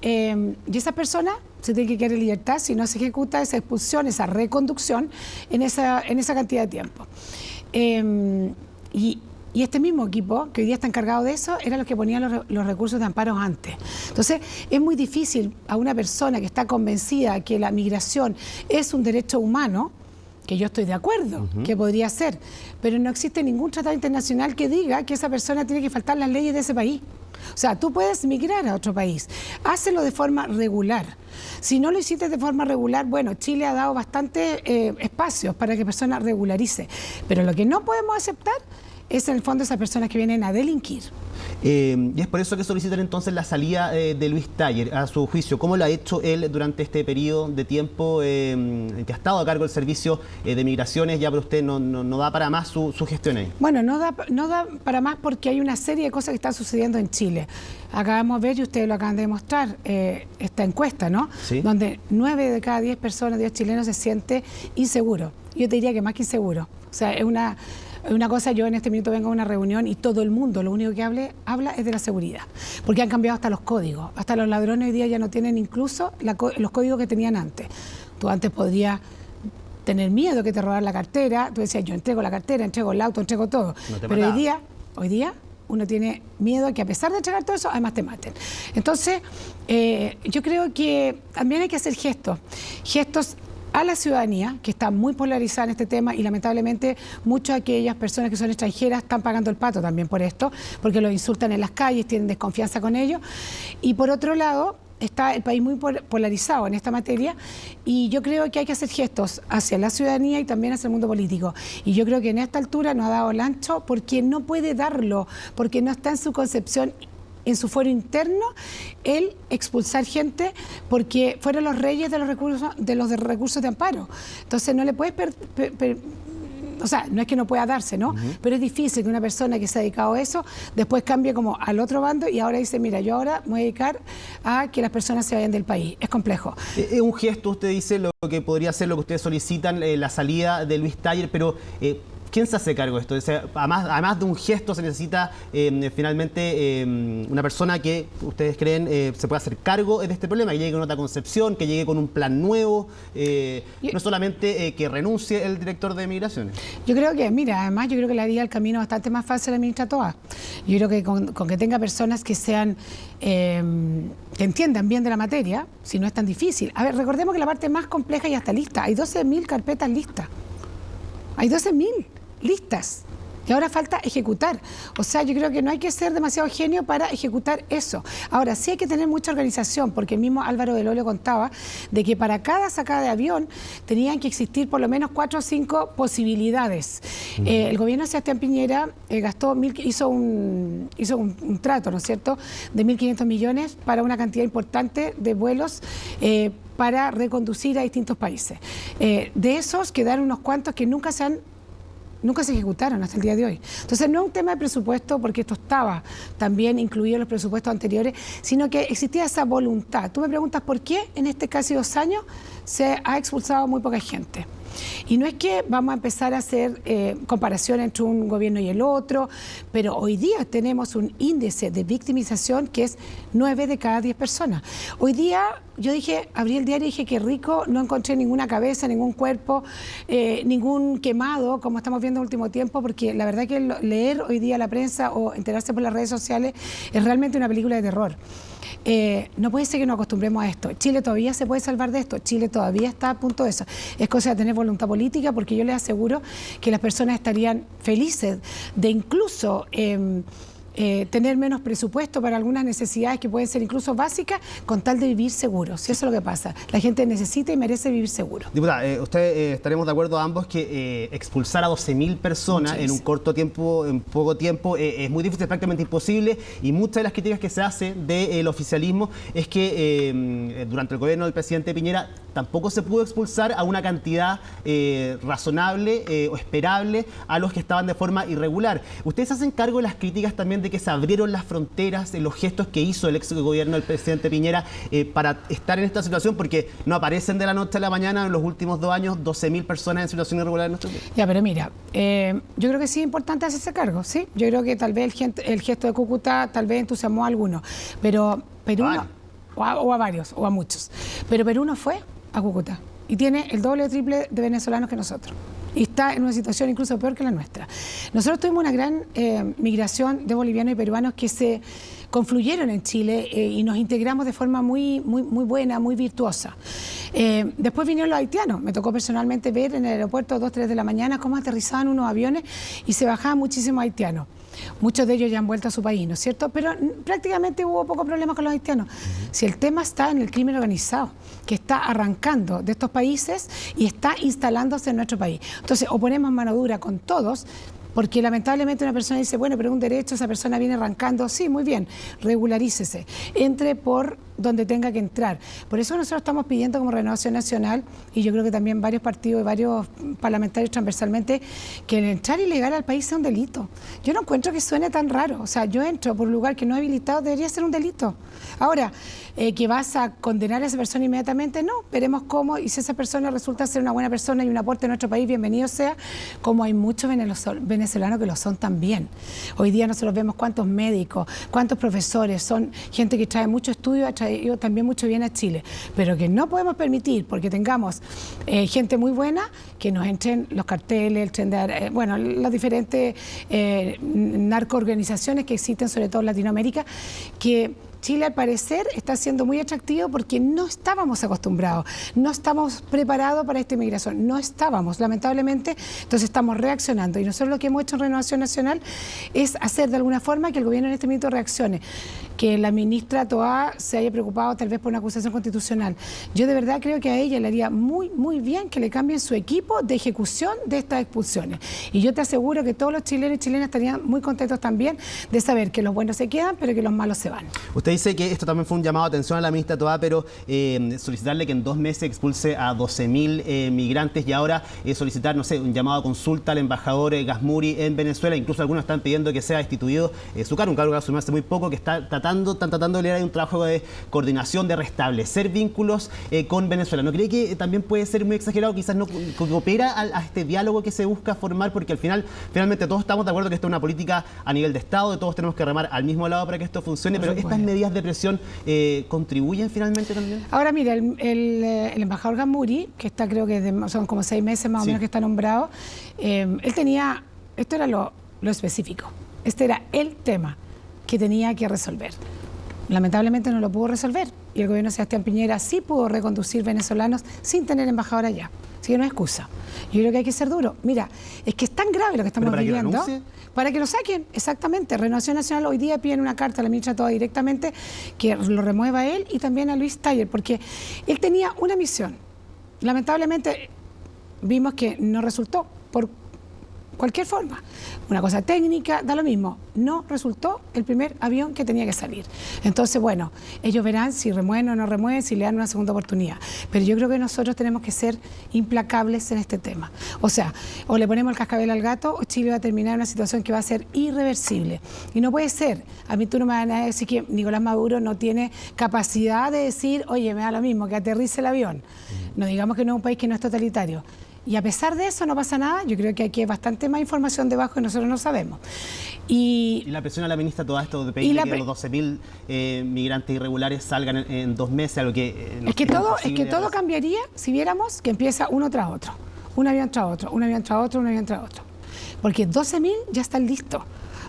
Y esas personas se tienen que quedar en libertad si no se ejecuta esa expulsión, esa reconducción en esa cantidad de tiempo. Y este mismo equipo, que hoy día está encargado de eso, era los que ponían los recursos de amparo antes. Entonces, es muy difícil a una persona que está convencida que la migración es un derecho humano, que yo estoy de acuerdo, que podría ser, pero no existe ningún tratado internacional que diga que esa persona tiene que faltar las leyes de ese país. O sea, tú puedes migrar a otro país, hácelo de forma regular. Si no lo hiciste de forma regular, bueno, Chile ha dado bastantes espacios para que personas regularicen, pero lo que no podemos aceptar es en el fondo esas personas que vienen a delinquir. Y es por eso que solicitan entonces la salida de Luis Taller. A su juicio, ¿cómo lo ha hecho él durante este periodo de tiempo en que ha estado a cargo del servicio de migraciones? Ya para usted no da para más su gestión ahí. Bueno, no da para más porque hay una serie de cosas que están sucediendo en Chile. Acabamos de ver, y ustedes lo acaban de demostrar, esta encuesta, ¿no? ¿Sí? Donde 9 de cada 10 personas, 10 chilenos, se siente inseguro. Yo te diría que más que inseguro. O sea, es una cosa, yo en este minuto vengo a una reunión y todo el mundo lo único que habla es de la seguridad, porque han cambiado hasta los códigos, hasta los ladrones hoy día ya no tienen incluso los códigos que tenían antes. Tú antes podrías tener miedo que te robaran la cartera, tú decías, yo entrego la cartera, entrego el auto, entrego todo, pero hoy día uno tiene miedo a que a pesar de entregar todo eso, además te maten. Entonces, yo creo que también hay que hacer gestos a la ciudadanía, que está muy polarizada en este tema, y lamentablemente muchas de aquellas personas que son extranjeras están pagando el pato también por esto, porque los insultan en las calles, tienen desconfianza con ellos. Y por otro lado, está el país muy polarizado en esta materia, y yo creo que hay que hacer gestos hacia la ciudadanía y también hacia el mundo político. Y yo creo que en esta altura no ha dado el ancho porque no puede darlo, porque no está en su concepción, en su fuero interno, el expulsar gente, porque fueron los reyes de los recursos de amparo. Entonces no le puedes o sea, no es que no pueda darse, ¿no? Pero es difícil que una persona que se ha dedicado a eso después cambie como al otro bando y ahora dice, mira, yo ahora me voy a dedicar a que las personas se vayan del país. Es complejo. Es un gesto, usted dice, lo que podría ser lo que ustedes solicitan, la salida de Luis Taller, pero ¿quién se hace cargo de esto? O sea, además de un gesto, se necesita finalmente una persona que ustedes creen se pueda hacer cargo de este problema, que llegue con otra concepción, que llegue con un plan nuevo, no solamente que renuncie el director de Migraciones. Yo creo que, mira, además yo creo que le haría el camino bastante más fácil a la ministra Toá. Yo creo que con que tenga personas que sean, que entiendan bien de la materia, si no es tan difícil. A ver, recordemos que la parte más compleja ya está lista. Hay 12.000 carpetas listas. Hay 12.000 listas. Y ahora falta ejecutar. O sea, yo creo que no hay que ser demasiado genio para ejecutar eso. Ahora, sí hay que tener mucha organización, porque el mismo Álvaro del Olio contaba de que para cada sacada de avión tenían que existir por lo menos 4 o 5 posibilidades. El gobierno de Sebastián Piñera hizo un trato, ¿no es cierto?, de 1.500 millones para una cantidad importante de vuelos para reconducir a distintos países. De esos quedaron unos cuantos que nunca se ejecutaron hasta el día de hoy. Entonces no es un tema de presupuesto, porque esto estaba también incluido en los presupuestos anteriores, sino que existía esa voluntad. Tú me preguntas por qué en este casi 2 años se ha expulsado muy poca gente. Y no es que vamos a empezar a hacer comparación entre un gobierno y el otro, pero hoy día tenemos un índice de victimización que es 9 de cada 10 personas. Hoy día yo abrí el diario y dije que rico, no encontré ninguna cabeza, ningún cuerpo, ningún quemado, como estamos viendo en el último tiempo, porque la verdad que leer hoy día la prensa o enterarse por las redes sociales es realmente una película de terror. No puede ser que nos acostumbremos a esto. Chile todavía se puede salvar de esto. Chile todavía está a punto de eso. Es cosa de tener voluntad política, porque yo les aseguro que las personas estarían felices de incluso tener menos presupuesto para algunas necesidades que pueden ser incluso básicas, con tal de vivir seguros. Si eso es lo que pasa. La gente necesita y merece vivir seguro. Diputada, estaremos de acuerdo ambos que expulsar a 12.000 personas en un corto tiempo, en poco tiempo, es muy difícil, prácticamente imposible, y muchas de las críticas que se hacen del oficialismo es que durante el gobierno del presidente Piñera tampoco se pudo expulsar a una cantidad razonable o esperable a los que estaban de forma irregular. ¿Ustedes hacen cargo de las críticas también de que se abrieron las fronteras, de los gestos que hizo el ex gobierno del presidente Piñera para estar en esta situación? Porque no aparecen de la noche a la mañana en los últimos 2 años 12.000 personas en situación irregular en nuestro país. Ya, pero mira, yo creo que sí es importante hacerse cargo, ¿sí? Yo creo que tal vez el gesto de Cúcuta tal vez entusiasmó a algunos, pero Perú no, o a varios, o a muchos. Pero Perú no fue a Cúcuta y tiene el doble o triple de venezolanos que nosotros. Y está en una situación incluso peor que la nuestra. Nosotros tuvimos una gran migración de bolivianos y peruanos que se confluyeron en Chile y nos integramos de forma muy buena, muy virtuosa. Después vinieron los haitianos. Me tocó personalmente ver en el aeropuerto 2, 3 de la mañana cómo aterrizaban unos aviones y se bajaban muchísimos haitianos. Muchos de ellos ya han vuelto a su país, ¿no es cierto? Pero prácticamente hubo pocos problemas con los haitianos. Si el tema está en el crimen organizado, que está arrancando de estos países y está instalándose en nuestro país. Entonces, o ponemos mano dura con todos, porque lamentablemente una persona dice, bueno, pero un derecho, esa persona viene arrancando, sí, muy bien, regularícese, entre por donde tenga que entrar. Por eso nosotros estamos pidiendo como Renovación Nacional, y yo creo que también varios partidos y varios parlamentarios transversalmente, que el entrar ilegal al país sea un delito. Yo no encuentro que suene tan raro. O sea, yo entro por un lugar que no he habilitado, debería ser un delito. Ahora, que vas a condenar a esa persona inmediatamente, no, veremos cómo, y si esa persona resulta ser una buena persona y un aporte a nuestro país, bienvenido sea, como hay muchos venezolanos que lo son también. Hoy día nosotros vemos cuántos médicos, cuántos profesores, son gente que trae mucho estudio, ha traído también mucho bien a Chile, pero que no podemos permitir, porque tengamos gente muy buena, que nos entren los carteles, el tren de, bueno, las diferentes narcoorganizaciones que existen, sobre todo en Latinoamérica, que Chile, al parecer, está siendo muy atractivo porque no estábamos acostumbrados, no estamos preparados para esta inmigración, no estábamos, lamentablemente, entonces estamos reaccionando. Y nosotros lo que hemos hecho en Renovación Nacional es hacer de alguna forma que el gobierno en este momento reaccione, que la ministra Toá se haya preocupado tal vez por una acusación constitucional. Yo de verdad creo que a ella le haría muy bien que le cambien su equipo de ejecución de estas expulsiones. Y yo te aseguro que todos los chilenos y chilenas estarían muy contentos también de saber que los buenos se quedan, pero que los malos se van. Usted dice que esto también fue un llamado de atención a la ministra Toá, pero solicitarle que en 2 meses expulse a 12.000 migrantes y ahora solicitar, no sé, un llamado a consulta al embajador Gasmuri en Venezuela. Incluso algunos están pidiendo que sea destituido su cargo, un cargo que asumió hace muy poco, que están tratando de leer un trabajo de coordinación, de restablecer vínculos con Venezuela. ¿No cree que también puede ser muy exagerado, quizás no coopera a este diálogo que se busca formar? Porque al finalmente todos estamos de acuerdo que esto es una política a nivel de Estado, de todos tenemos que remar al mismo lado para que esto funcione, pero estas medidas de presión contribuyen finalmente también. Ahora mira, el embajador Gasmuri, que está creo que son como 6 meses más o menos que está nombrado, él tenía, esto era lo específico, este era el tema que tenía que resolver. Lamentablemente no lo pudo resolver y el gobierno de Sebastián Piñera sí pudo reconducir venezolanos sin tener embajador allá. Así que no es excusa. Yo creo que hay que ser duro. Mira, es que es tan grave lo que estamos viviendo. Para que lo saquen, exactamente. Renovación Nacional hoy día pide una carta a la ministra Toá directamente que lo remueva a él y también a Luis Taller, porque él tenía una misión. Lamentablemente vimos que no resultó por cualquier forma. Una cosa técnica, da lo mismo. No resultó el primer avión que tenía que salir. Entonces, bueno, ellos verán si remueven o no remueven, si le dan una segunda oportunidad. Pero yo creo que nosotros tenemos que ser implacables en este tema. O sea, o le ponemos el cascabel al gato o Chile va a terminar en una situación que va a ser irreversible. Y no puede ser. A mí tú no me van a decir que Nicolás Maduro no tiene capacidad de decir, oye, me da lo mismo, que aterrice el avión. No digamos que no es un país que no es totalitario. Y a pesar de eso no pasa nada. Yo creo que aquí hay bastante más información debajo que nosotros no sabemos. Y la presión a la ministra Toá esto de pedirle que los 12.000 migrantes irregulares salgan en 2 meses, a lo que es que todo cambiaría si viéramos que empieza uno tras otro, un avión tras otro, un avión tras otro, un avión tras otro. Porque 12.000 ya están listos.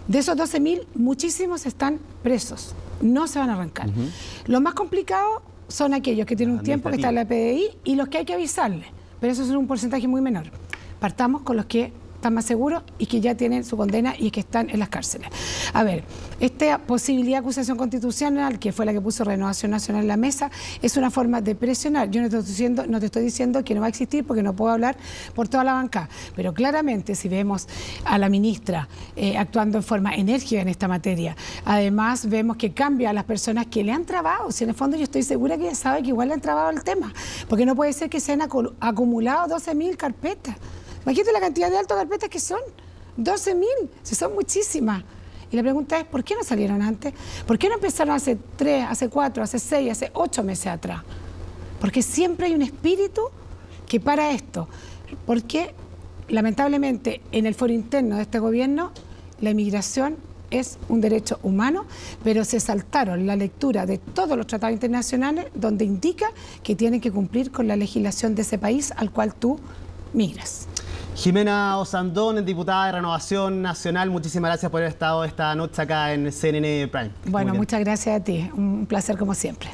De esos 12.000, muchísimos están presos, no se van a arrancar. Lo más complicado son aquellos que tienen un tiempo, que está en la PDI, y los que hay que avisarle. Pero eso es un porcentaje muy menor. Partamos con los que están más seguros y que ya tienen su condena y que están en las cárceles. A ver, esta posibilidad de acusación constitucional, que fue la que puso Renovación Nacional en la mesa, es una forma de presionar. Yo no te estoy diciendo que no va a existir porque no puedo hablar por toda la banca, pero claramente si vemos a la ministra actuando en forma enérgica en esta materia, además vemos que cambia a las personas que le han trabado. Si en el fondo yo estoy segura que ella sabe que igual le han trabado el tema, porque no puede ser que se han acumulado 12.000 carpetas. Imagínate la cantidad de altas carpetas que son, 12.000, si son muchísimas. Y la pregunta es, ¿por qué no salieron antes? ¿Por qué no empezaron hace 3, hace 4, hace 6, hace 8 meses atrás? Porque siempre hay un espíritu que para esto. Porque, lamentablemente, en el foro interno de este gobierno, la inmigración es un derecho humano, pero se saltaron la lectura de todos los tratados internacionales donde indica que tienen que cumplir con la legislación de ese país al cual tú migras. Jimena Osandón, diputada de Renovación Nacional, muchísimas gracias por haber estado esta noche acá en CNN Prime. Bueno, muchas gracias a ti, un placer como siempre.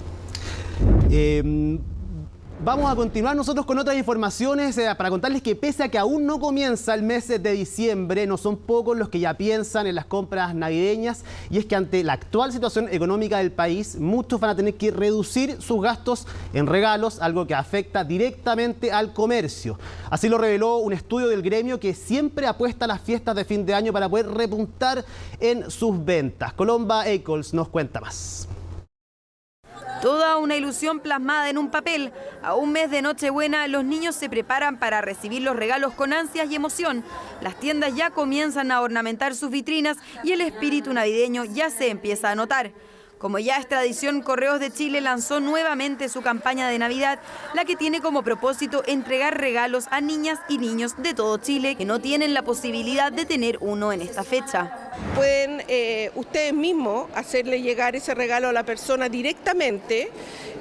Vamos a continuar nosotros con otras informaciones para contarles que pese a que aún no comienza el mes de diciembre, no son pocos los que ya piensan en las compras navideñas, y es que ante la actual situación económica del país, muchos van a tener que reducir sus gastos en regalos, algo que afecta directamente al comercio. Así lo reveló un estudio del gremio que siempre apuesta a las fiestas de fin de año para poder repuntar en sus ventas. Colomba Eccles nos cuenta más. Toda una ilusión plasmada en un papel. A un mes de Nochebuena, los niños se preparan para recibir los regalos con ansias y emoción. Las tiendas ya comienzan a ornamentar sus vitrinas y el espíritu navideño ya se empieza a notar. Como ya es tradición, Correos de Chile lanzó nuevamente su campaña de Navidad, la que tiene como propósito entregar regalos a niñas y niños de todo Chile que no tienen la posibilidad de tener uno en esta fecha. Pueden ustedes mismos hacerle llegar ese regalo a la persona directamente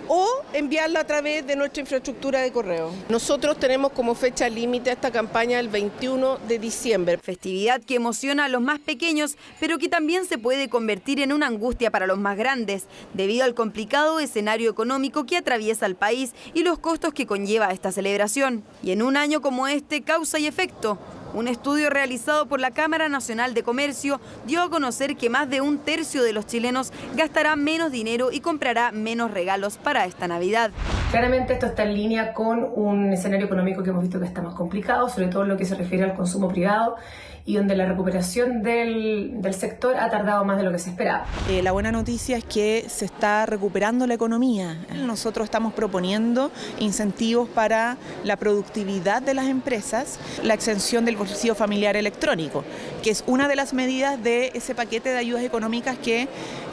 o enviarlo a través de nuestra infraestructura de correo. Nosotros tenemos como fecha límite esta campaña el 21 de diciembre. Festividad que emociona a los más pequeños, pero que también se puede convertir en una angustia para los más grandes, debido al complicado escenario económico que atraviesa el país y los costos que conlleva esta celebración. Y en un año como este, causa y efecto. Un estudio realizado por la Cámara Nacional de Comercio dio a conocer que más de un tercio de los chilenos gastará menos dinero y comprará menos regalos para esta Navidad. Claramente esto está en línea con un escenario económico que hemos visto que está más complicado, sobre todo en lo que se refiere al consumo privado y donde la recuperación del sector ha tardado más de lo que se esperaba. La buena noticia es que se está recuperando la economía. Nosotros estamos proponiendo incentivos para la productividad de las empresas, la exención del bolsillo familiar electrónico, que es una de las medidas de ese paquete de ayudas económicas que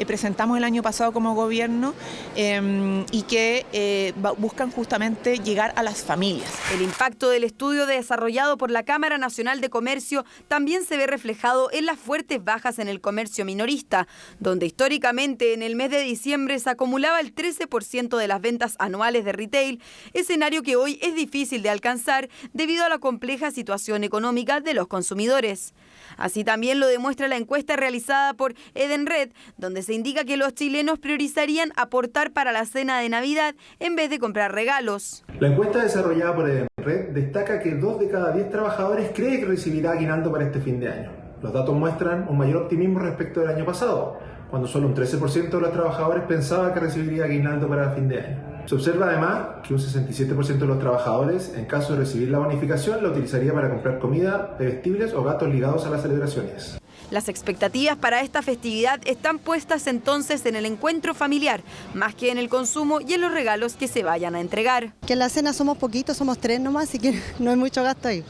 presentamos el año pasado como gobierno y que buscan justamente llegar a las familias. El impacto del estudio desarrollado por la Cámara Nacional de Comercio también se ve reflejado en las fuertes bajas en el comercio minorista, donde históricamente en el mes de diciembre se acumulaba el 13% de las ventas anuales de retail, escenario que hoy es difícil de alcanzar debido a la compleja situación económica de los consumidores. Así también lo demuestra la encuesta realizada por Edenred, donde se indica que los chilenos priorizarían aportar para la cena de Navidad en vez de comprar regalos. La encuesta desarrollada por Edenred destaca que 2 de cada 10 trabajadores cree que recibirá aguinaldo para este fin de año. Los datos muestran un mayor optimismo respecto del año pasado, cuando solo un 13% de los trabajadores pensaba que recibiría aguinaldo para el fin de año. Se observa además que un 67% de los trabajadores, en caso de recibir la bonificación, la utilizaría para comprar comida, bebestibles o gastos ligados a las celebraciones. Las expectativas para esta festividad están puestas entonces en el encuentro familiar, más que en el consumo y en los regalos que se vayan a entregar. Que en la cena somos poquitos, somos 3 nomás, así que no hay mucho gasto ahí.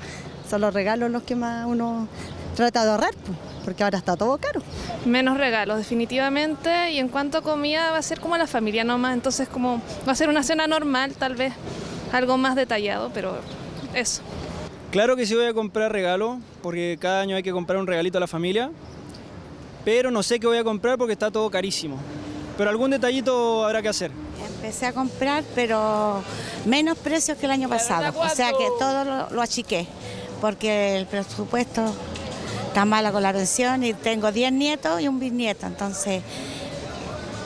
Son los regalos los que más uno trata de ahorrar, porque ahora está todo caro. Menos regalos, definitivamente, y en cuanto a comida va a ser como la familia nomás, entonces como va a ser una cena normal, tal vez algo más detallado, pero eso. Claro que sí voy a comprar regalo, porque cada año hay que comprar un regalito a la familia, pero no sé qué voy a comprar porque está todo carísimo. Pero algún detallito habrá que hacer. Empecé a comprar, pero menos precios que el año pasado, o sea que todo lo achiqué, porque el presupuesto está malo con la pensión y tengo 10 nietos y un bisnieto, entonces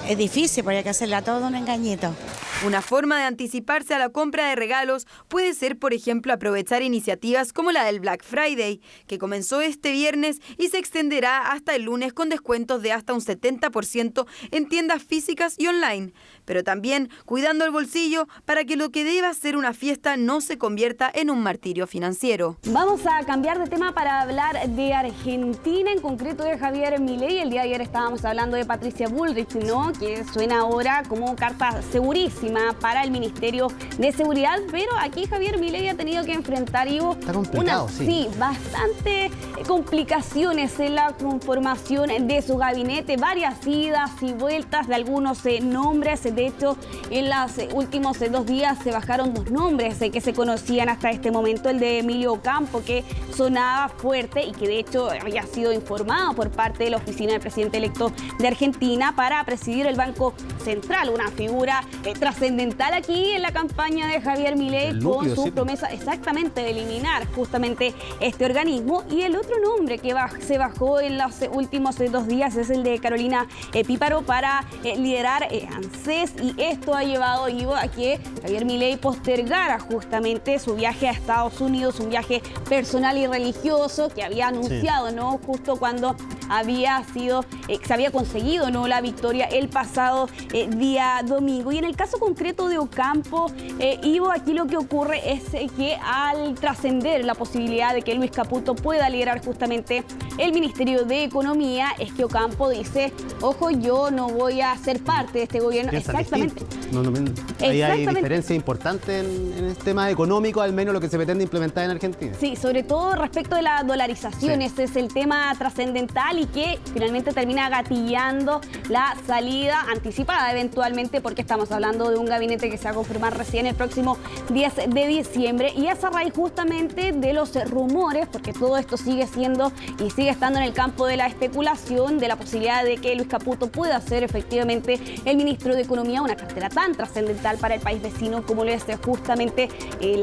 es difícil porque hay que hacerle a todo un engañito. Una forma de anticiparse a la compra de regalos puede ser, por ejemplo, aprovechar iniciativas como la del Black Friday, que comenzó este viernes y se extenderá hasta el lunes con descuentos de hasta un 70% en tiendas físicas y online. Pero también cuidando el bolsillo para que lo que deba ser una fiesta no se convierta en un martirio financiero. Vamos a cambiar de tema para hablar de Argentina, en concreto de Javier Milei. El día de ayer estábamos hablando de Patricia Bullrich, ¿no?, que suena ahora como carta segurísima para el Ministerio de Seguridad, pero aquí Javier Milei ha tenido que enfrentar, Ivo, bastante complicaciones en la conformación de su gabinete, varias idas y vueltas de algunos nombres. De hecho, en los últimos 2 días se bajaron 2 nombres que se conocían hasta este momento, el de Emilio Ocampo, que sonaba fuerte y que de hecho había sido informado por parte de la oficina del presidente electo de Argentina para presidir el Banco Central, una figura trascendental aquí en la campaña de Javier Milei, con su promesa exactamente de eliminar justamente este organismo. Y el otro nombre que se bajó en los últimos 2 días es el de Carolina Píparo para liderar ANSES, y esto ha llevado, Ivo, a que Javier Milei postergara justamente su viaje a Estados Unidos, un viaje personal y religioso que había anunciado, ¿no?, justo cuando se había conseguido, ¿no?, la victoria el pasado día domingo. Y en el caso concreto de Ocampo, Ivo, aquí lo que ocurre es que al trascender la posibilidad de que Luis Caputo pueda liderar justamente el Ministerio de Economía, es que Ocampo dice, ojo, yo no voy a ser parte de este gobierno. Exactamente. Ahí hay diferencia importante en el tema económico, al menos lo que se pretende implementar en Argentina. Sí, sobre todo respecto de la dolarización, ese es el tema trascendental y que finalmente termina gatillando la salida anticipada eventualmente, porque estamos hablando de un gabinete que se va a confirmar recién el próximo 10 de diciembre, y es a raíz justamente de los rumores, porque todo esto sigue siendo y sigue estando en el campo de la especulación, de la posibilidad de que Luis Caputo pueda ser efectivamente el ministro de Economía, una cartera tan trascendental para el país vecino como lo es justamente el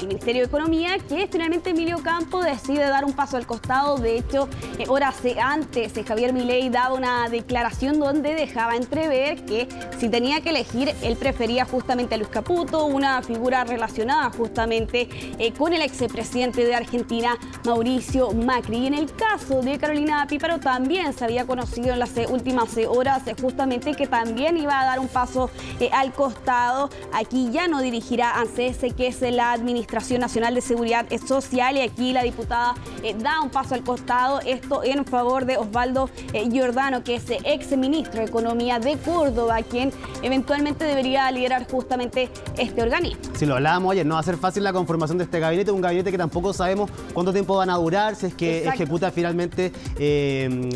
Ministerio de Economía, que finalmente Emilio Ocampo decide dar un paso al costado. De hecho, horas antes Javier Milei daba una declaración donde dejaba entrever que si tenía que elegir, él prefería justamente a Luis Caputo, una figura relacionada justamente con el expresidente de Argentina, Mauricio Macri. Y en el caso de Carolina Píparo también se había conocido en las últimas horas justamente que también iba a dar un paso al costado. Aquí ya no dirigirá ANSES, que es la Administración Nacional de Seguridad Social, y aquí la diputada da un paso al costado, esto en favor de Osvaldo Giordano, que es ex ministro de Economía de Córdoba, quien eventualmente debería liderar justamente este organismo. Si lo hablábamos ayer, no va a ser fácil la conformación de este gabinete, un gabinete que tampoco sabemos cuánto tiempo van a durar, si es que ejecuta finalmente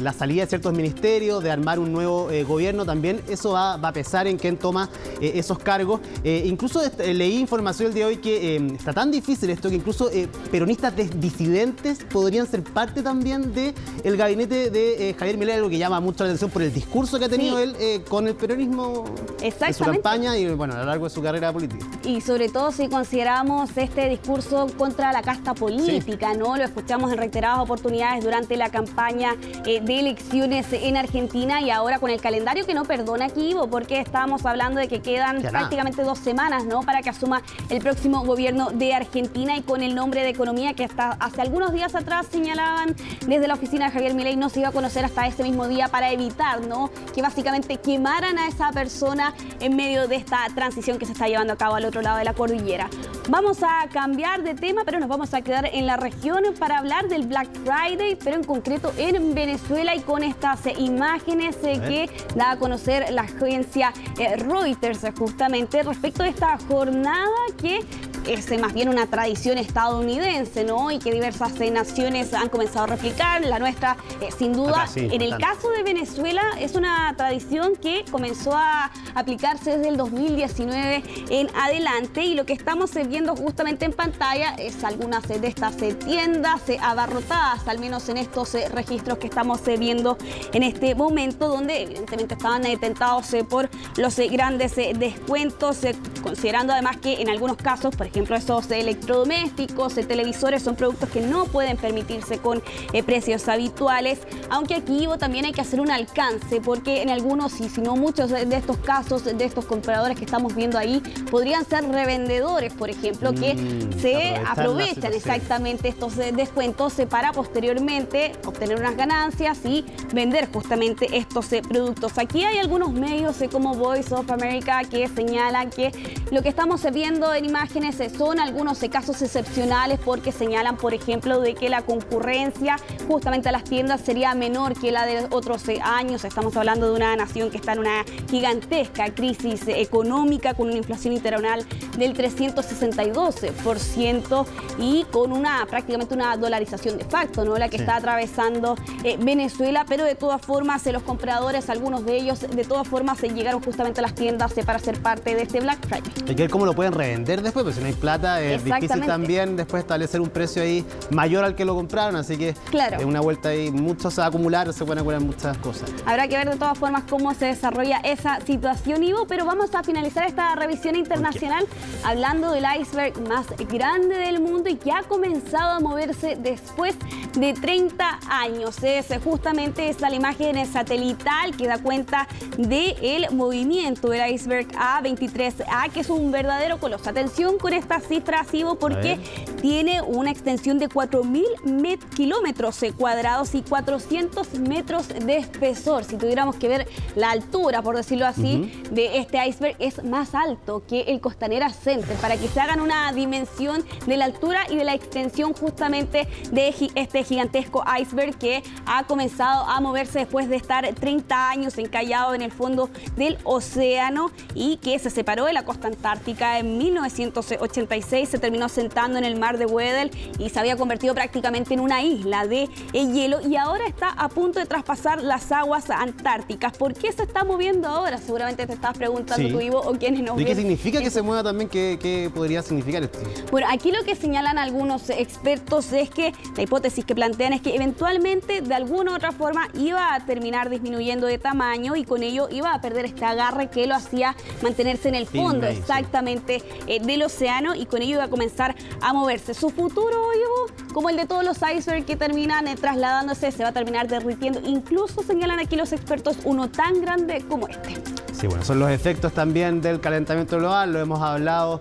la salida de ciertos ministerios, de armar un nuevo gobierno, también eso va a pesar en quién toma esos cargos. Incluso leí información el día de hoy que está tan difícil esto que incluso peronistas disidentes podrían ser parte también del gabinete de Javier Milei, algo que llama mucho la atención por el discurso que ha tenido él con el peronismo en su campaña y bueno, a lo largo de su carrera política. Y sobre todo si consideramos este discurso contra la casta política, ¿no? Lo escuchamos en reiteradas oportunidades durante la campaña de elecciones en Argentina, y ahora con el calendario que no perdona aquí, Ivo, porque estamos hablando de que quedan prácticamente 2 semanas, ¿no?, para que asuma el próximo gobierno de Argentina, y con el nombre de Economía que hasta hace algunos días atrás señalaban desde la oficina de Javier Milei no se iba a conocer hasta ese mismo día, para evitar, ¿no?, que básicamente quemaran a esa persona en medio de esta transición que se está llevando a cabo al otro lado de la cordillera. Vamos a cambiar de tema, pero nos vamos a quedar en la región para hablar del Black Friday, pero en concreto en Venezuela, y con estas imágenes que da a conocer la agencia Reuters justamente respecto de esta jornada que es más bien una tradición estadounidense, ¿no?, y que diversas naciones han comenzado a replicar, la nuestra sin duda. En el caso de Venezuela es una tradición que comenzó a aplicarse desde el 2019 en adelante, y lo que estamos viendo justamente en pantalla es algunas de estas tiendas abarrotadas, al menos en estos registros que estamos viendo en este momento, donde evidentemente estaban tentados por los grandes descuentos, considerando además que en algunos casos, por ejemplo, esos electrodomésticos, televisores, son productos que no pueden permitirse con precios habituales, aunque aquí también hay que hacer un alcance, porque en algunos, y si no muchos de estos casos, de estos compradores que estamos viendo ahí, podrían ser revendedores, por ejemplo, que se aprovechan exactamente estos descuentos para posteriormente obtener unas ganancias y vender justamente estos productos. Aquí hay algunos medios como Voice of America que señalan que lo que estamos viendo en imágenes son algunos casos excepcionales, porque señalan, por ejemplo, de que la concurrencia justamente a las tiendas sería menor que la de otros años. Estamos hablando de una nación que está en una gigantesca crisis económica, con una inflación interanual del 362% y con prácticamente una dolarización de facto, ¿no? La que está atravesando Venezuela, pero de todas formas los compradores, algunos de ellos, de todas formas llegaron justamente a las tiendas para ser parte de este Black Friday. Hay que ver cómo lo pueden revender después, porque si no hay plata es difícil también después establecer un precio ahí mayor al que lo compraron, así que es una vuelta ahí, mucho se va a acumular, se pueden acumular muchas cosas. Habrá que ver de todas formas cómo se desarrolla esa situación, Ivo, pero vamos a finalizar esta revisión internacional hablando del iceberg más grande del mundo y que ha comenzado a moverse después de 30 años. Justamente esta la imagen satelital que da cuenta del movimiento del iceberg A23A, que es un verdadero coloso. Atención con estas cifras, Ivo, porque tiene una extensión de 4.000 kilómetros cuadrados y 400 metros de espesor. Si tuviéramos que ver la altura, por decirlo así, de este iceberg, es más alto que el Costanera Center, para que se hagan una dimensión de la altura y de la extensión justamente de este gigantesco iceberg que ha comenzado a moverse después de estar 30 años encallado en el fondo del océano y que se separó de la costa antártica en 1986, se terminó sentando en el mar de Weddell y se había convertido prácticamente en una isla de hielo, y ahora está a punto de traspasar las aguas antárticas. ¿Por qué se está moviendo ahora? Seguramente te estás preguntando tú, Ivo, o quienes nos ven. ¿Y qué significa que se mueva también? ¿Qué podría significar esto? Bueno, aquí lo que señalan algunos expertos es que la hipótesis que plantean es que eventualmente, de alguna u otra forma, iba a terminar disminuyendo de tamaño y con ello iba a perder este agarre que lo hacía mantenerse en el fondo exactamente del océano, y con ello iba a comenzar a moverse. Su futuro, Ivo, como el de todos los icebergs que terminan trasladándose, se va a terminar derritiendo. Incluso señalan aquí los expertos uno tan grande como este. Sí, bueno, son los efectos también del calentamiento global, lo hemos hablado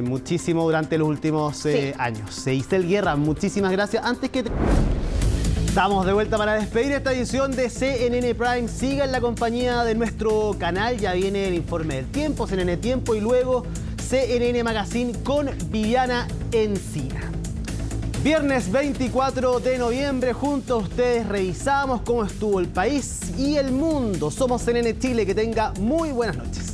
muchísimo durante los últimos años. Isel Guerra, muchísimas gracias. Estamos de vuelta para despedir esta edición de CNN Prime. Siga en la compañía de nuestro canal, ya viene el informe del tiempo, CNN Tiempo, y luego CNN Magazine con Viviana Encina. Viernes 24 de noviembre, junto a ustedes revisamos cómo estuvo el país y el mundo. Somos CNN Chile, que tenga muy buenas noches.